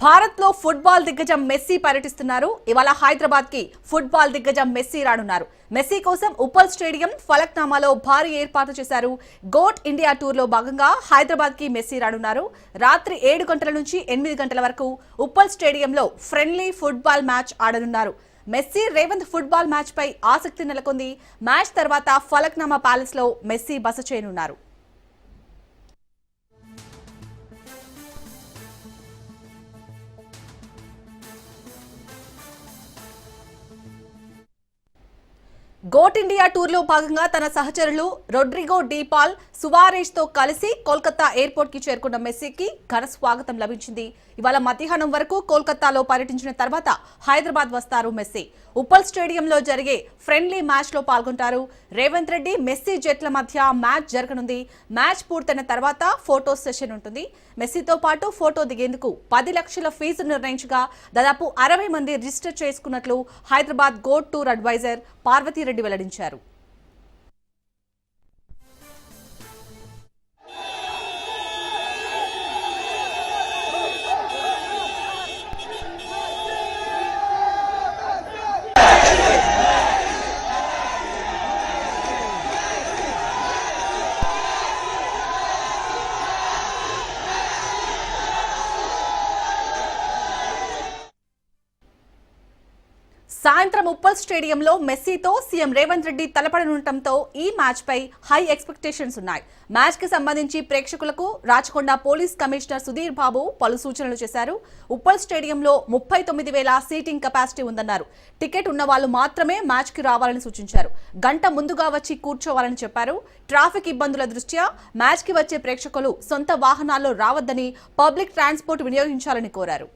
భారత్ లో ఫుట్బాల్ దిగ్గజం మెస్సీ పర్యటిస్తున్నారు. ఇవాళ హైదరాబాద్ కి ఫుట్బాల్ దిగ్గజం మెస్సీ రానున్నారు. మెస్సీ కోసం ఉప్పల్ స్టేడియం ఫలక్నామాలో భారీ ఏర్పాట్లు చేశారు. గోట్ ఇండియా టూర్ లో భాగంగా హైదరాబాద్ కి మెస్సీ రానున్నారు. రాత్రి 7 గంటల నుంచి 8 గంటల వరకు ఉప్పల్ స్టేడియంలో ఫ్రెండ్లీ ఫుట్బాల్ మ్యాచ్ ఆడనున్నారు. మెస్సీ రేవంత్ ఫుట్బాల్ మ్యాచ్ పై ఆసక్తి నెలకొంది. మ్యాచ్ తర్వాత ఫలక్నామా ప్యాలెస్ లో మెస్సీ బస చేయనున్నారు. గోట్ ఇండియా టూర్ లో భాగంగా తన సహచరులు రొడ్రిగో డీపాల్, సువారేజ్ తో కలిసి కోల్కతా ఎయిర్పోర్ట్ కి చేరుకున్న మెస్సీకి ఘన స్వాగతం లభించింది. ఇవాళ మధ్యాహ్నం వరకు కోల్కతాలో పర్యటించిన తర్వాత హైదరాబాద్ వస్తారు మెస్సీ. ఉప్పల్ స్టేడియంలో జరిగే ఫ్రెండ్లీ మ్యాచ్ లో పాల్గొంటారు. రేవంత్ రెడ్డి, మెస్సీ జట్ల మధ్య మ్యాచ్ జరగనుంది. మ్యాచ్ పూర్తయిన తర్వాత ఫోటో సెషన్ ఉంటుంది. మెస్సీతో పాటు ఫోటో దిగేందుకు 10 లక్షల ఫీజు నిర్ణయించగా దాదాపు 60 మంది రిజిస్టర్ చేసుకున్నట్లు Hyderabad goat tour advisor Parvathireddy వెల్లడించారు. సాయంత్రం ఉప్పల్ స్టేడియంలో మెస్సీతో సీఎం రేవంత్ రెడ్డి తలపడనుండటంతో ఈ మ్యాచ్ పై హై ఎక్స్పెక్టేషన్స్ ఉన్నాయి. మ్యాచ్ కి సంబంధించి ప్రేక్షకులకు రాచకొండ పోలీస్ కమిషనర్ సుధీర్ బాబు పలు సూచనలు చేశారు. ఉప్పల్ స్టేడియంలో 39,000 సీటింగ్ కెపాసిటీ ఉందన్నారు. టికెట్ ఉన్న వాళ్ళు మాత్రమే మ్యాచ్ కి రావాలని సూచించారు. గంట ముందుగా వచ్చి కూర్చోవాలని చెప్పారు. ట్రాఫిక్ ఇబ్బందుల దృష్ట్యా మ్యాచ్ కి వచ్చే ప్రేక్షకులు సొంత వాహనాల్లో రావద్దని, పబ్లిక్ ట్రాన్స్పోర్ట్ వినియోగించాలని కోరారు.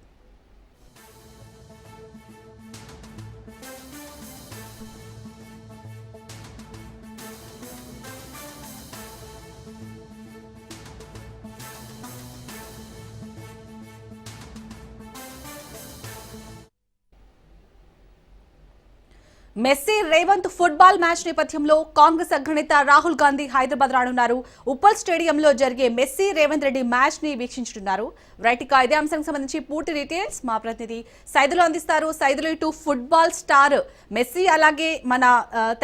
మెస్సీ రేవంత్ ఫుట్బాల్ మ్యాచ్ నేపథ్యంలో కాంగ్రెస్ అగ్రనేత రాహుల్ గాంధీ హైదరాబాద్ రానున్నారు. ఉప్పల్ స్టేడియంలో జరిగే మెస్సీ రేవంత్ రెడ్డి మ్యాచ్ ని వీక్షించనున్నారు. రైట్గా ఇదే అంశానికి సంబంధించి పూర్తి డీటెయిల్స్ మా ప్రతినిధి సైదులు అందిస్తారు. సైదులు, ఇటు ఫుట్బాల్ స్టార్ మెస్సీ అలాగే మన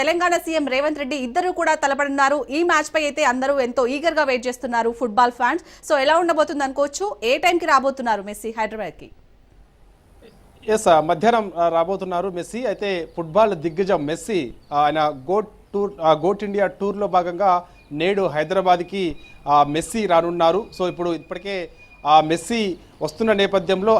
తెలంగాణ సీఎం రేవంత్ రెడ్డి ఇద్దరు కూడా తలపడున్నారు. ఈ మ్యాచ్ పై అయితే అందరూ ఎంతో ఈగర్ గా వెయిట్ చేస్తున్నారు ఫుట్బాల్ ఫ్యాన్స్. సో ఎలా ఉండబోతుంది అనుకోవచ్చు? ఏ టైంకి రాబోతున్నారు మెస్సీ హైదరాబాద్ కి? మధ్యాహ్నం రాబోతున్నారు మెస్సీ. అయితే ఫుట్బాల్ దిగ్గజం మెస్సీ ఆయన గోట్ ఇండియా టూర్లో భాగంగా నేడు హైదరాబాద్కి మెస్సీ రానున్నారు. సో ఇప్పటికే మెస్సీ వస్తున్న నేపథ్యంలో